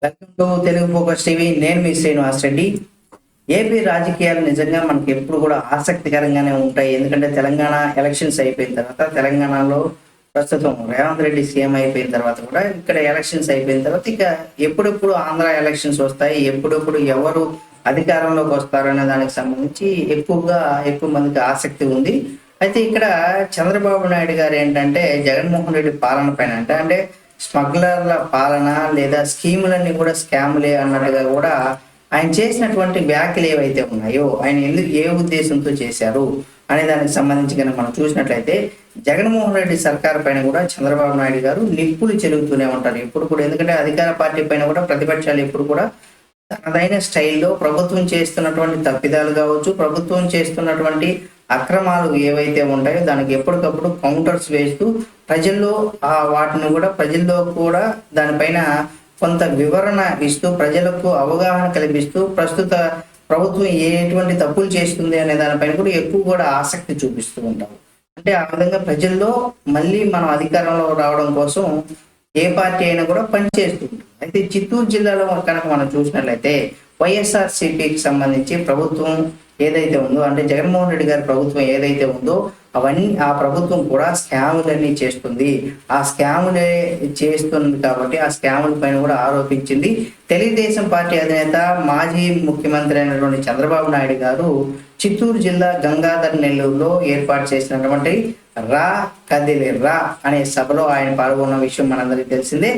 Welcome to Telugu focus TV. నేను మీ Srinivas Reddy. AP రాజకీయాలు నిజంగా మనకి ఎప్పుడు కూడా ఆసక్తికరంగానే ఉంటాయి. ఎందుకంటే తెలంగాణ ఎలక్షన్స్ అయిపోయిన తర్వాత, తెలంగాణలో ప్రస్తుతం రేవంత్ రెడ్డి సీఎం అయిపోయిన తర్వాత కూడా ఇక్కడ ఎలక్షన్స్ అయిపోయిన తర్వాత ఇక ఎప్పుడెప్పుడు ఆంధ్ర ఎలక్షన్స్ వస్తాయి, ఎప్పుడెప్పుడు ఎవరు అధికారంలోకి వస్తారు అనే దానికి సంబంధించి ఎక్కువ మందికి ఆసక్తి ఉంది. అయితే ఇక్కడ చంద్రబాబు నాయుడు గారు ఏంటంటే జగన్మోహన్ రెడ్డి పాలన పైన అంటే స్మగ్లర్ల పాలన లేదా స్కీములన్నీ కూడా స్కాములే అన్నట్టుగా కూడా ఆయన చేసినటువంటి వ్యాఖ్యలు ఏవైతే ఉన్నాయో, ఆయన ఎందుకు ఏ ఉద్దేశంతో చేశారు అనే దానికి సంబంధించి కనుక మనం చూసినట్లయితే జగన్మోహన్ రెడ్డి సర్కార్ పైన కూడా చంద్రబాబు నాయుడు గారు నిప్పులు చెరుగుతూనే ఉంటారు ఎప్పుడు కూడా. ఎందుకంటే అధికార పార్టీ పైన కూడా ప్రతిపక్షాలు ఎప్పుడు కూడా తనదైన స్టైల్లో ప్రభుత్వం చేస్తున్నటువంటి తప్పిదాలు కావచ్చు, ప్రభుత్వం చేస్తున్నటువంటి అక్రమాలు ఏవైతే ఉంటాయో దానికి ఎప్పటికప్పుడు కౌంటర్స్ వేస్తూ ప్రజల్లో కూడా దానిపైన కొంత వివరణ ఇస్తూ ప్రజలకు అవగాహన కల్పిస్తూ ప్రస్తుత ప్రభుత్వం ఎటువంటి తప్పులు చేస్తుంది అనే దానిపైన కూడా ఎక్కువ కూడా ఆసక్తి చూపిస్తూ ఉంటారు. అంటే ఆ విధంగా ప్రజల్లో మళ్ళీ మనం అధికారంలో రావడం కోసం ఏ పార్టీ అయినా కూడా పనిచేస్తుంది. అయితే చిత్తూరు జిల్లాలో కనుక మనం చూసినట్లయితే వైఎస్ఆర్సీపీకి సంబంధించి ప్రభుత్వం ఏదైతే ఉందో, అంటే జగన్మోహన్ రెడ్డి గారి ప్రభుత్వం ఏదైతే ఉందో ఆ ప్రభుత్వం కూడా స్కాములన్నీ చేస్తుంది. ఆ స్కాములే చేస్తుంది కాబట్టి ఆ స్కాముల పైన కూడా ఆరోపించింది. తెలుగుదేశం పార్టీ అధినేత మాజీ ముఖ్యమంత్రి అయినటువంటి చంద్రబాబు నాయుడు గారు చిత్తూరు జిల్లా గంగాధర్ నెల్లూరులో ఏర్పాటు చేసినటువంటి రా కదిలి రా అనే సభలో ఆయన పాల్గొన్న విషయం మనందరికీ తెలిసిందే.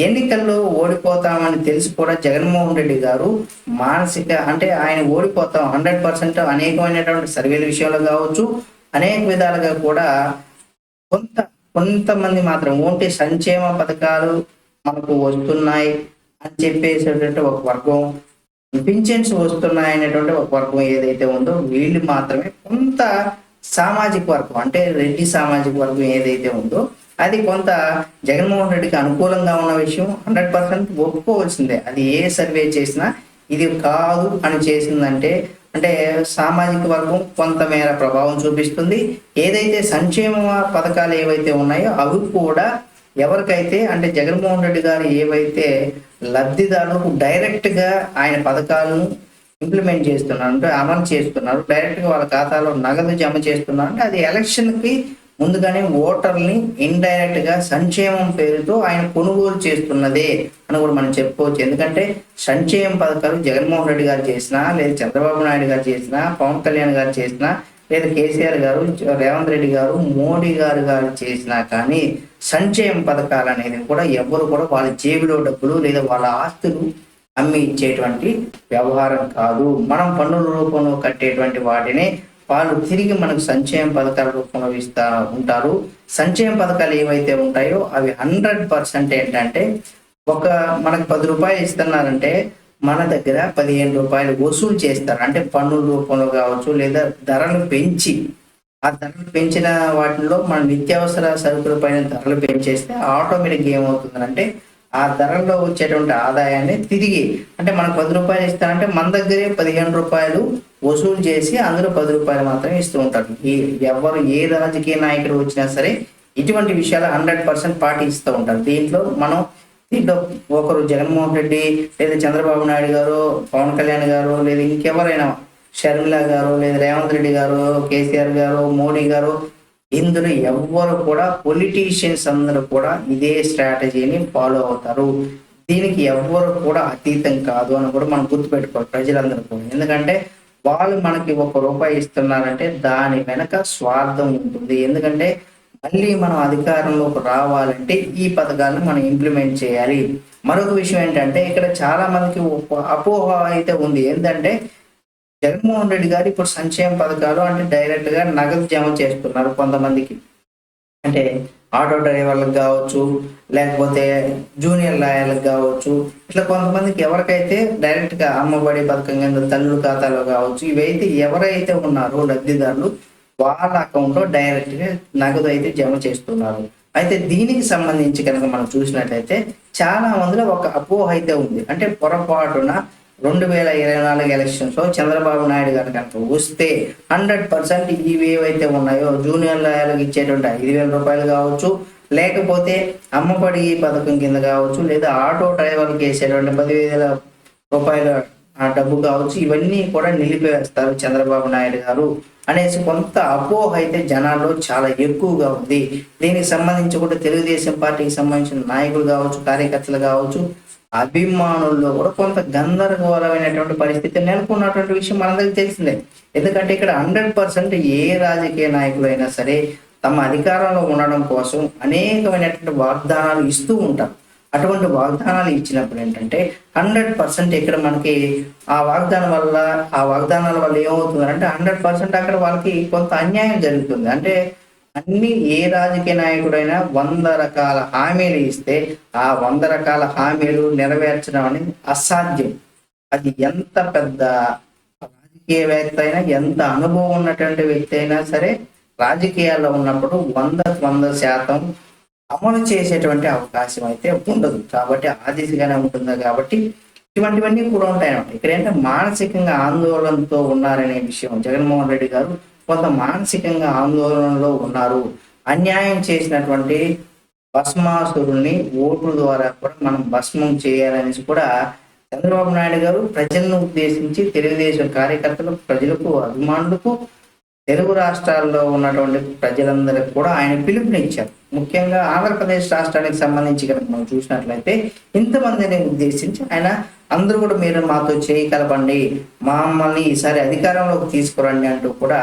ఎన్నికల్లో ఓడిపోతామని తెలిసి కూడా జగన్మోహన్ రెడ్డి గారు అంటే ఆయన ఓడిపోతాం 100% అనేకమైనటువంటి సర్వేల విషయంలో కావచ్చు, అనేక విధాలుగా కూడా కొంతమంది మాత్రం ఓన్లీ సంక్షేమ పథకాలు మనకు వస్తున్నాయి అని చెప్పేసేటువంటి ఒక వర్గం, పింఛన్స్ వస్తున్నాయి అనేటువంటి ఒక వర్గం ఏదైతే ఉందో వీళ్ళు మాత్రమే కొంత సామాజిక వర్గం, అంటే రెడ్డి సామాజిక వర్గం ఏదైతే ఉందో అది కొంత జగన్మోహన్ రెడ్డికి అనుకూలంగా ఉన్న విషయం 100% ఒప్పుకోవాల్సిందే. అది ఏ సర్వే చేసినా ఇది కాదు అని చేసిందంటే అంటే సామాజిక వర్గం కొంతమేర ప్రభావం చూపిస్తుంది. ఏదైతే సంక్షేమ పథకాలు ఏవైతే ఉన్నాయో అవి కూడా ఎవరికైతే అంటే జగన్మోహన్ రెడ్డి గారు ఏవైతే లబ్ధిదారులకు డైరెక్ట్ గా ఆయన పథకాలను ఇంప్లిమెంట్ చేస్తున్నారు, అంటే అమలు చేస్తున్నారు, డైరెక్ట్ గా వాళ్ళ ఖాతాలో నగదు జమ చేస్తున్నారు, అంటే అది ఎలక్షన్ కి ముందుగానే ఓటర్ని ఇండైరెక్ట్ గా సంక్షేమం పేరుతో ఆయన కొనుగోలు చేస్తున్నదే అని కూడా మనం చెప్పుకోవచ్చు. ఎందుకంటే సంక్షేమ పథకాలు జగన్మోహన్ రెడ్డి గారు చేసినా, లేదా చంద్రబాబు నాయుడు గారు చేసినా, పవన్ కళ్యాణ్ గారు చేసినా, లేదా కేసీఆర్ గారు, రేవంత్ రెడ్డి గారు, మోడీ గారు చేసినా కానీ సంక్షేమ పథకాలు అనేది కూడా ఎవరు కూడా వాళ్ళ జేబులో డబ్బులు లేదా వాళ్ళ ఆస్తులు అమ్మి ఇచ్చేటువంటి వ్యవహారం కాదు. మనం పన్నుల రూపంలో కట్టేటువంటి వాటిని వాళ్ళు తిరిగి మనకు సంక్షేమ పథకాల రూపంలో ఇస్తా ఉంటారు. సంక్షేమ పథకాలు ఏవైతే ఉంటాయో అవి 100% ఏంటంటే మనకు 10 రూపాయలు ఇస్తున్నారంటే మన దగ్గర 15 రూపాయలు వసూలు చేస్తారు. అంటే పన్నుల రూపంలో కావచ్చు, లేదా ధరలు పెంచి ఆ ధరలు పెంచిన వాటిలో మన నిత్యావసర సరుకుల పైన ధరలు పెంచేస్తే ఆటోమేటిక్గా ఏమవుతుందంటే ఆ ధరల్లో వచ్చేటువంటి ఆదాయాన్ని తిరిగి అంటే మనకు 10 రూపాయలు ఇస్తారంటే మన దగ్గరే 15 రూపాయలు వసూలు చేసి అందులో 10 రూపాయలు మాత్రమే ఇస్తూ ఉంటారు. ఏ రాజకీయ నాయకుడు వచ్చినా సరే ఇటువంటి విషయాలు 100% పాటిస్తూ ఉంటారు. దీంట్లో ఒకరు జగన్మోహన్ రెడ్డి, లేదా చంద్రబాబు నాయుడు గారు, పవన్ కళ్యాణ్ గారు, లేదా ఇంకెవరైనా షర్మిల గారు, లేదా రేవంత్ రెడ్డి గారు, కేసీఆర్ గారు, మోడీ గారు, ఇందులో ఎవ్వరు కూడా పొలిటీషియన్స్ అందరూ కూడా ఇదే స్ట్రాటజీని ఫాలో అవుతారు. దీనికి ఎవ్వరు కూడా అతీతం కాదు అని కూడా మనం గుర్తుపెట్టుకోవాలి ప్రజలందరూ కూడా. ఎందుకంటే వాళ్ళు మనకి 1 రూపాయి ఇస్తున్నారంటే దాని వెనక స్వార్థం ఉంటుంది. ఎందుకంటే మళ్ళీ మనం అధికారంలోకి రావాలంటే ఈ పథకాలను మనం ఇంప్లిమెంట్ చేయాలి. మరొక విషయం ఏంటంటే ఇక్కడ చాలా మందికి అపోహ అయితే ఉంది. ఏంటంటే జగన్మోహన్ రెడ్డి గారు ఇప్పుడు సంక్షేమ పథకాలు అంటే డైరెక్ట్ గా నగదు జమ చేస్తున్నారు కొంతమందికి, అంటే ఆటో డ్రైవర్లకు కావచ్చు, లేకపోతే జూనియర్ లాయర్లకు కావచ్చు, ఇట్లా కొంతమందికి ఎవరికైతే డైరెక్ట్ గా అమ్మఒడి పథకం కింద తల్లుల ఖాతాలో కావచ్చు, ఇవైతే ఎవరైతే ఉన్నారో లబ్ధిదారులు వాళ్ళ అకౌంట్ లో డైరెక్ట్ గా నగదు అయితే జమ చేస్తున్నారు. అయితే దీనికి సంబంధించి కనుక మనం చూసినట్లయితే చాలా మందిలో ఒక అపోహ అయితే ఉంది. అంటే పొరపాటున 2024 ఎలక్షన్స్ లో చంద్రబాబు నాయుడు గారు కనుక వస్తే 100% ఇవి ఏవైతే ఉన్నాయో జూనియర్ లాయర్లకు ఇచ్చేటువంటి 5,000 రూపాయలు కావచ్చు, లేకపోతే అమ్మఒడి పథకం కింద కావచ్చు, లేదా ఆటో డ్రైవర్కి వేసేటువంటి 10,000 రూపాయల డబ్బు కావచ్చు, ఇవన్నీ కూడా నిలిపివేస్తారు చంద్రబాబు నాయుడు గారు అనేసి కొంత అపోహ అయితే జనాల్లో చాలా ఎక్కువగా ఉంది. దీనికి సంబంధించి కూడా తెలుగుదేశం పార్టీకి సంబంధించిన నాయకులు కావచ్చు, కార్యకర్తలు కావచ్చు, అభిమానుల్లో కూడా కొంత గందరగోళమైనటువంటి పరిస్థితి నెలకొన్నటువంటి విషయం మనందరికీ తెలిసిందే. ఎందుకంటే ఇక్కడ 100% ఏ రాజకీయ నాయకులైనా సరే తమ అధికారంలో ఉండడం కోసం అనేకమైనటువంటి వాగ్దానాలు ఇస్తూ ఉంటారు. అటువంటి వాగ్దానాలు ఇచ్చినప్పుడు ఏంటంటే 100% ఇక్కడ మనకి ఆ వాగ్దానాల వల్ల ఏమవుతుందంటే 100% అక్కడ వాళ్ళకి కొంత అన్యాయం జరుగుతుంది. అంటే అన్ని ఏ రాజకీయ నాయకుడైనా 100 రకాల హామీలు ఇస్తే ఆ 100 రకాల హామీలు నెరవేర్చడం అనేది అసాధ్యం. అది ఎంత పెద్ద రాజకీయవేత్త అయినా, ఎంత అనుభవం ఉన్నటువంటి వ్యక్తి అయినా సరే రాజకీయాల్లో ఉన్నప్పుడు 100% అమలు చేసేటువంటి అవకాశం అయితే ఉండదు. కాబట్టి ఆ దిశగానే ఉంటుంది. కాబట్టి ఇటువంటివన్నీ కూడా ఉంటాయన్నమాట. ఇక్కడ ఏంటంటే మానసికంగా ఆందోళనతో ఉన్నారనే విషయం, జగన్మోహన్ రెడ్డి గారు కొంత మానసికంగా ఆందోళనలో ఉన్నారు. అన్యాయం చేసినటువంటి భస్మాసురుల్ని ఓట్ల ద్వారా కూడా మనం భస్మం చేయాలనేసి కూడా చంద్రబాబు నాయుడు గారు ప్రజలను ఉద్దేశించి తెలుగుదేశం కార్యకర్తలకు, ప్రజలకు, అభిమానులకు, తెలుగు రాష్ట్రాల్లో ఉన్నటువంటి ప్రజలందరికీ కూడా ఆయన పిలుపునిచ్చారు. ముఖ్యంగా ఆంధ్రప్రదేశ్ రాష్ట్రానికి సంబంధించి కనుక మనం చూసినట్లయితే ఇంతమందిని ఉద్దేశించి ఆయన అందరూ కూడా మీరు మాతో చేయి కలపండి, మమ్మల్ని ఈసారి అధికారంలోకి తీసుకురండి అంటూ కూడా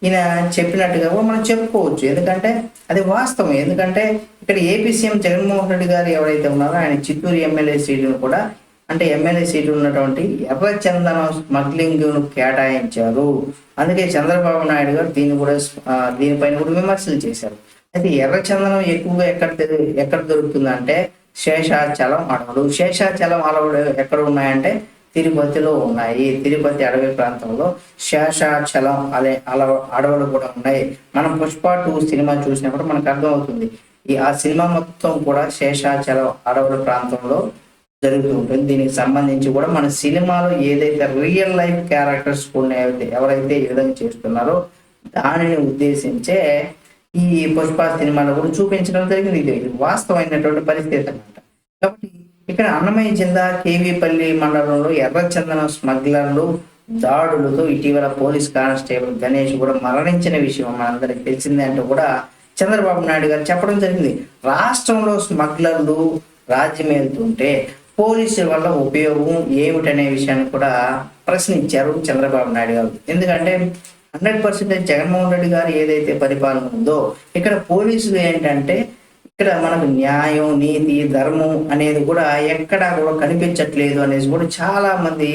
ఈయన చెప్పినట్టుగా కూడా మనం చెప్పుకోవచ్చు. ఎందుకంటే అది వాస్తవం. ఎందుకంటే ఇక్కడ ఏపీ సీఎం జగన్మోహన్ రెడ్డి గారు ఎవరైతే ఉన్నారో ఆయన చిత్తూరు ఎమ్మెల్యే సీటును కూడా, అంటే ఎమ్మెల్యే సీటు ఉన్నటువంటి ఎర్రచందనం స్మగ్లింగ్ ను కేటాయించారు. అందుకే చంద్రబాబు నాయుడు గారు దీనిపైన కూడా విమర్శలు చేశారు. అయితే ఎర్రచందనం ఎక్కువగా ఎక్కడ దొరుకుతుందంటే శేషాచలం అడవులు ఎక్కడ ఉన్నాయంటే తిరుపతిలో ఉన్నాయి. తిరుపతి అడవి ప్రాంతంలో శేషాచలం అడవులు కూడా ఉన్నాయి. మనం పుష్ప 2 సినిమా చూసినప్పుడు మనకు అర్థమవుతుంది. ఆ సినిమా మొత్తం కూడా శేషాచలం అడవుల ప్రాంతంలో జరుగుతూ ఉంటుంది. దీనికి సంబంధించి కూడా మన సినిమాలో ఏదైతే రియల్ లైఫ్ క్యారెక్టర్స్ కూడా ఎవరైతే ఈ విధంగా చేస్తున్నారో దానిని ఉద్దేశించే ఈ పుష్ప సినిమాలో కూడా చూపించడం జరిగింది. ఇది వాస్తవమైనటువంటి పరిస్థితి అన్నమాట. కాబట్టి ఇక్కడ అన్నమయ్య జిల్లా కేవీపల్లి మండలంలో ఎర్రచందనం స్మగ్లర్లు దాడులతో ఇటీవల పోలీస్ కానిస్టేబుల్ గణేష్ కూడా మరణించిన విషయం మనందరికి తెలిసిందే అంటూ కూడా చంద్రబాబు నాయుడు గారు చెప్పడం జరిగింది. రాష్ట్రంలో స్మగ్లర్లు రాజ్యమేలుతుంటే పోలీసుల వల్ల ఉపయోగం ఏమిటనే విషయాన్ని కూడా ప్రశ్నించారు చంద్రబాబు నాయుడు గారు. ఎందుకంటే 100% జగన్మోహన్ రెడ్డి గారు ఏదైతే పరిపాలన ఉందో ఇక్కడ పోలీసులు ఏంటంటే ఇక్కడ మనకు న్యాయం, నీతి, ధర్మం అనేది కూడా ఎక్కడా కూడా కనిపించట్లేదు అనేసి కూడా చాలా మంది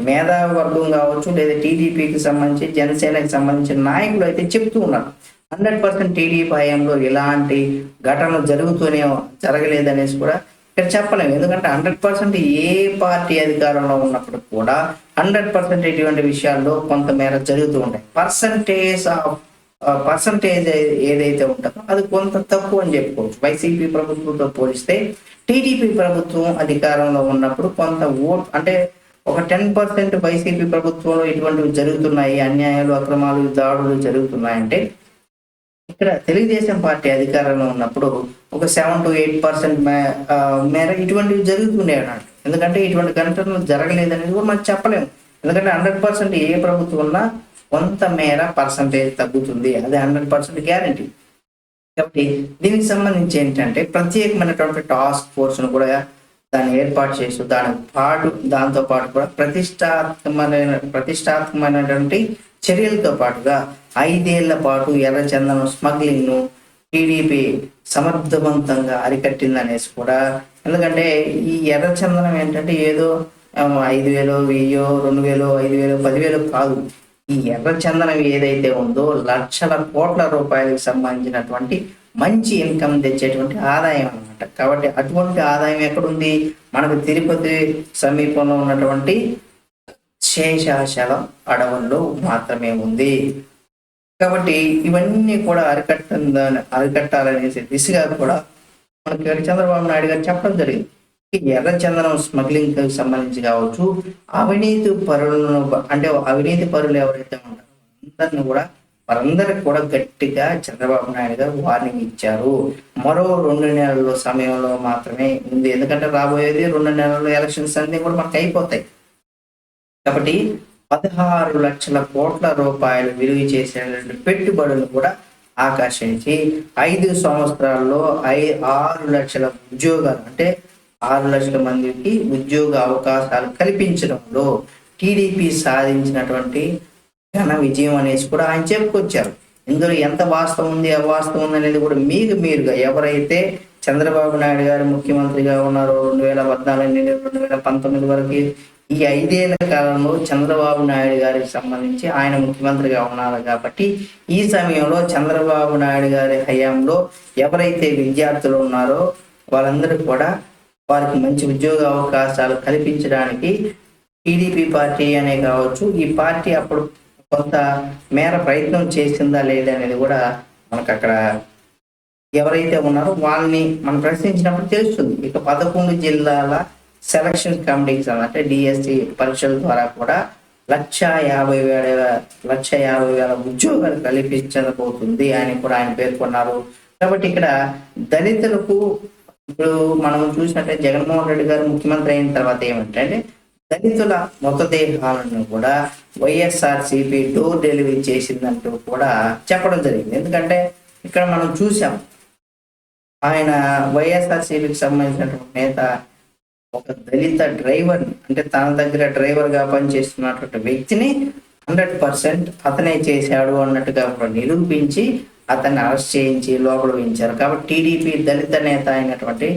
మేధావి వర్గం కావచ్చు, లేదా టీడీపీకి సంబంధించి, జనసేనకి సంబంధించిన నాయకులు అయితే చెప్తూ ఉన్నారు. 100% టీడీపీ హయాంలో ఇలాంటి ఘటనలు జరగలేదనేసి కూడా ఇక్కడ చెప్పలేము. ఎందుకంటే 100% ఏ పార్టీ అధికారంలో ఉన్నప్పుడు కూడా 100% ఇటువంటి విషయాల్లో కొంతమేర జరుగుతూ ఉంటాయి. పర్సంటేజ్ ఏదైతే ఉంటుందో అది కొంత తక్కువ అని చెప్పుకోవచ్చు. వైసీపీ ప్రభుత్వంతో పోలిస్తే టీడీపీ ప్రభుత్వం అధికారంలో ఉన్నప్పుడు కొంత అంటే ఒక 10% వైసీపీ ప్రభుత్వంలో ఇటువంటివి జరుగుతున్నాయి, అన్యాయాలు, అక్రమాలు, దాడులు జరుగుతున్నాయంటే ఇక్కడ తెలుగుదేశం పార్టీ అధికారంలో ఉన్నప్పుడు ఒక 7 to 8% మేర ఇటువంటివి జరుగుతుండే అన్నట్టు. ఎందుకంటే ఇటువంటి ఘటనలు జరగలేదనేది కూడా మనం చెప్పలేము. ఎందుకంటే 100% ఏ ప్రభుత్వం ఉన్నా కొంత మేర పర్సంటేజ్ తగ్గుతుంది, అదే 100% గ్యారంటీ. కాబట్టి దీనికి సంబంధించి ఏంటంటే ప్రత్యేకమైనటువంటి టాస్క్ ఫోర్స్ ను కూడా దాన్ని ఏర్పాటు చేస్తూ దాంతో పాటు కూడా ప్రతిష్టాత్మకమైనటువంటి చర్యలతో పాటుగా 5 ఏళ్ల పాటు ఎర్రచందనం స్మగ్లింగ్ ను టీడీపీ సమర్థవంతంగా అరికట్టిందనేసి కూడా. ఎందుకంటే ఈ ఎర్రచందనం ఏంటంటే ఏదో 5,000, 1,000, 2,000, 5,000, 10,000 కాదు. ఈ ఎర్రచందనం ఏదైతే ఉందో లక్షల కోట్ల రూపాయలకు సంబంధించినటువంటి మంచి ఇన్కమ్ తెచ్చేటువంటి ఆదాయం అన్నమాట. కాబట్టి అటువంటి ఆదాయం ఎక్కడుంది? మనకు తిరుపతి సమీపంలో ఉన్నటువంటి శేషాచలం అడవుల్లో మాత్రమే ఉంది. కాబట్టి ఇవన్నీ కూడా అరికట్టాలనేసి దిశగా కూడా మనకి చంద్రబాబు నాయుడు గారు చెప్పడం జరిగింది. ఎర్రచందనం స్మగ్లింగ్ కి సంబంధించి కావచ్చు, అవినీతి పరులు ఎవరైతే ఉంటారో అందరిని కూడా వారందరికి కూడా గట్టిగా చంద్రబాబు నాయుడు గారు వార్నింగ్ ఇచ్చారు. మరో 2 నెలల సమయంలో మాత్రమే ఉంది. ఎందుకంటే రాబోయేది 2 నెలల్లో ఎలక్షన్స్ అన్ని కూడా మనకు అయిపోతాయి. కాబట్టి 16 లక్షల కోట్ల రూపాయలు విలువ చేసినటువంటి పెట్టుబడులు కూడా ఆకర్షించి 5 సంవత్సరాల్లో 6 లక్షల ఉద్యోగాలు, అంటే 6 లక్షల మందికి ఉద్యోగ అవకాశాలు కల్పించడంలో టీడీపీ సాధించినటువంటి ఘన విజయం అనేసి కూడా ఆయన చెప్పుకొచ్చారు. ఇందులో ఎంత వాస్తవం ఉంది, అవాస్తవం ఉంది అనేది కూడా మీరుగా ఎవరైతే చంద్రబాబు నాయుడు గారు ముఖ్యమంత్రిగా ఉన్నారో 2014 నుండి 2019 వరకు ఈ 5 ఏళ్ల కాలంలో చంద్రబాబు నాయుడు గారికి సంబంధించి ఆయన ముఖ్యమంత్రిగా ఉన్నారు కాబట్టి ఈ సమయంలో చంద్రబాబు నాయుడు గారి హయాంలో ఎవరైతే విద్యార్థులు ఉన్నారో వాళ్ళందరూ కూడా వారికి మంచి ఉద్యోగ అవకాశాలు కల్పించడానికి టీడీపీ పార్టీ అనే కావచ్చు, ఈ పార్టీ అప్పుడు కొంత మేర ప్రయత్నం చేసిందా లేదా అనేది కూడా మనకు అక్కడ ఎవరైతే ఉన్నారో వాళ్ళని మనం ప్రశ్నించినప్పుడు తెలుస్తుంది. ఇక 11 జిల్లాల సెలక్షన్ కమిటీకి అంటే డిఎస్సి పరీక్షల ద్వారా కూడా 1,50,000 ఉద్యోగాలు కల్పించబోతుంది అని కూడా ఆయన పేర్కొన్నారు. కాబట్టి ఇక్కడ దళితులకు ఇప్పుడు మనం చూసినట్టే జగన్మోహన్ రెడ్డి గారు ముఖ్యమంత్రి అయిన తర్వాత ఏమంటే దళితుల మృతదేహాలను కూడా వైఎస్ఆర్సీపీ డోర్ డెలివరీ చేసిందంటూ కూడా చెప్పడం జరిగింది. ఎందుకంటే ఇక్కడ మనం చూసాం ఆయన వైఎస్ఆర్సీపీకి సంబంధించినటువంటి నేత ఒక దళిత డ్రైవర్, అంటే తన దగ్గర డ్రైవర్ గా పనిచేస్తున్నటువంటి వ్యక్తిని 100% అతనే చేశాడు అన్నట్టుగా నిరూపించి అతన్ని అరెస్ట్ చేయించి లోపల ఉంచారు. కాబట్టి టీడీపీ దళిత నేత అయినటువంటి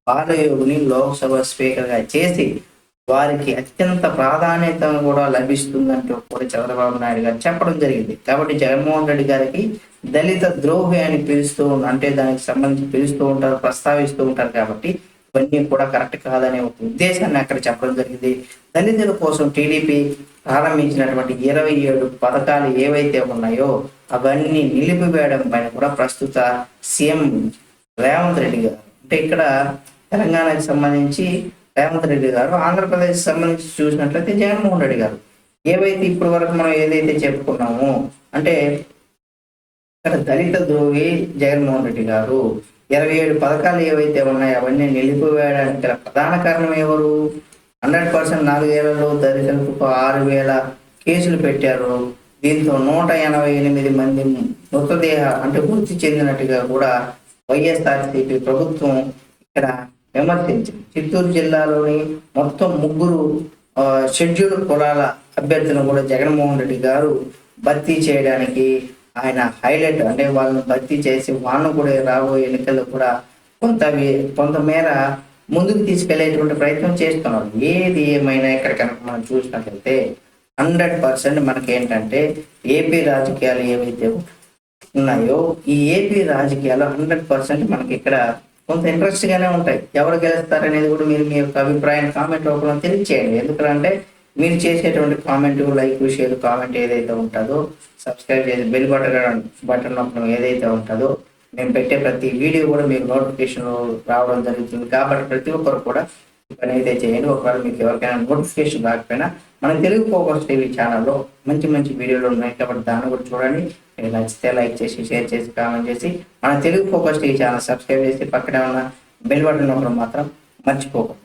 బాలయోగిని లోక్సభ స్పీకర్ గా చేసి వారికి అత్యంత ప్రాధాన్యత కూడా లభిస్తుందంటూ కూడా చంద్రబాబు నాయుడు గారు చెప్పడం జరిగింది. కాబట్టి జగన్మోహన్ రెడ్డి గారికి దళిత ద్రోహి అని పిలుస్తూ, అంటే దానికి సంబంధించి పిలుస్తూ ఉంటారు, ప్రస్తావిస్తూ ఉంటారు. కాబట్టి ఇవన్నీ కూడా కరెక్ట్ కాదనే ఒక ఉద్దేశాన్ని అక్కడ చెప్పడం జరిగింది. దళితుల కోసం టీడీపీ ప్రారంభించినటువంటి 27 పథకాలు ఏవైతే ఉన్నాయో అవన్నీ నిలిపివేయడం పైన కూడా ప్రస్తుత సీఎం రేవంత్ రెడ్డి గారు, అంటే ఇక్కడ తెలంగాణకి సంబంధించి రేవంత్ రెడ్డి గారు, ఆంధ్రప్రదేశ్ సంబంధించి చూసినట్లయితే జగన్మోహన్ రెడ్డి గారు, ఏవైతే ఇప్పటి వరకు మనం ఏదైతే చెప్పుకున్నామో అంటే ఇక్కడ దళిత ద్రోహి జగన్మోహన్ రెడ్డి గారు 27 పథకాలు ఏవైతే ఉన్నాయో అవన్నీ నిలిపివేయడానికి గల ప్రధాన కారణం ఎవరు? 100% 4 ఏళ్లలో దళితులకు 6,000 కేసులు పెట్టారు. దీంతో 188 మంది మృతదేహ అంటే మృతి చెందినట్టుగా కూడా వైఎస్ఆర్సీపీ ప్రభుత్వం ఇక్కడ విమర్శించింది. చిత్తూరు జిల్లాలోని మొత్తం 3 షెడ్యూల్డ్ కులాల అభ్యర్థులను కూడా జగన్మోహన్ రెడ్డి గారు భర్తీ చేయడానికి ఆయన హైలైట్, అంటే వాళ్ళని భర్తీ చేసి వాళ్ళను కూడా రాబోయే ఎన్నికల్లో కూడా కొంతమేర ముందుకు తీసుకెళ్లేటువంటి ప్రయత్నం చేస్తున్నారు. ఏది ఏమైనా ఇక్కడ కనుక మనం చూసినట్లయితే 100% మనకి ఏంటంటే ఏపీ రాజకీయాలు ఏవైతే ఉన్నాయో ఈ ఏపీ రాజకీయాలు 100% మనకి ఇక్కడ కొంత ఇంట్రెస్ట్ గానే ఉంటాయి. ఎవరు గెలుస్తారనేది కూడా మీరు మీ యొక్క అభిప్రాయాన్ని కామెంట్ రూపంలో తెలియచేయండి. ఎందుకంటే మీరు చేసేటువంటి కామెంట్, లైక్, షేర్, కామెంట్ ఏదైతే ఉంటుందో సబ్స్క్రైబ్ చేసి బెల్ బటన్ నొక్కడం ఏదైతే ఉంటుందో మేము పెట్టే ప్రతి వీడియో కూడా మీకు నోటిఫికేషన్ రావడం జరుగుతుంది. కాబట్టి ప్రతి ఒక్కరు కూడా పని అయితే చేయండి. ఒకవేళ మీకు ఎవరికైనా నోటిఫికేషన్ రాకపోయినా మన తెలుగు ఫోకస్ టీవీ ఛానల్లో మంచి మంచి వీడియోలు ఉన్నాయి కాబట్టి దాన్ని కూడా చూడండి. మీకు నచ్చితే లైక్ చేసి, షేర్ చేసి, కామెంట్ చేసి మన Telugu focus TV channel subscribe చేసి పక్కనే ఉన్న బెల్ బటన్ నొక్కడం మాత్రం మర్చిపోకండి.